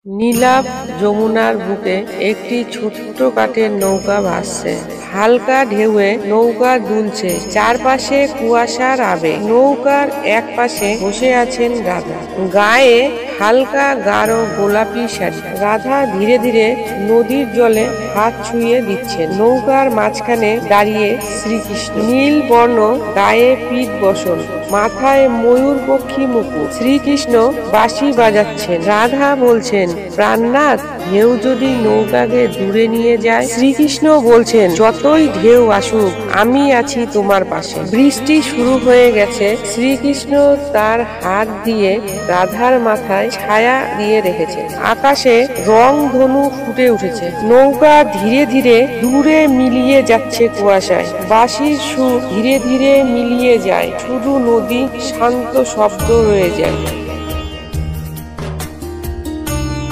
নীলাভ যমুনার বুকে একটি ছোট্ট কাঠের নৌকা ভাসছে। হালকা ঢেউয়ে নৌকা দুলছে, চারপাশে কুয়াশার আবেগ। নৌকার এক পাশে বসে আছেন রাধা, গায়ে হালকা গাঢ় গোলাপি শাড়ি। রাধা ধীরে ধীরে নদীর জলে হাত ছুঁয়ে দিচ্ছেন। নৌকার মাঝখানে দাঁড়িয়ে শ্রীকৃষ্ণ, নীল বর্ণ গায়ে পীত বসন, মাথায় ময়ূর পক্ষী মুকুট। শ্রীকৃষ্ণ বাঁশি বাজাচ্ছেন, রাধা বলছেন, প্রাণনাথ, ঢেউ যদি নৌকাকে দূরে নিয়ে যায়। শ্রীকৃষ্ণ বলছেন, যতই ঢেউ আসুক, আমি আছি তোমার পাশে। বৃষ্টি শুরু হয়ে গেছে। শ্রীকৃষ্ণ তার হাত দিয়ে রাধার মাথায় ছায়া দিয়ে রেখেছে। আকাশে রং ধনু ফুটে উঠেছে। নৌকা ধীরে ধীরে দূরে মিলিয়ে যাচ্ছে কুয়াশায়। বাঁশির সুর ধীরে ধীরে মিলিয়ে যায়, শুধু নদী শান্ত শব্দ রয়ে যায়।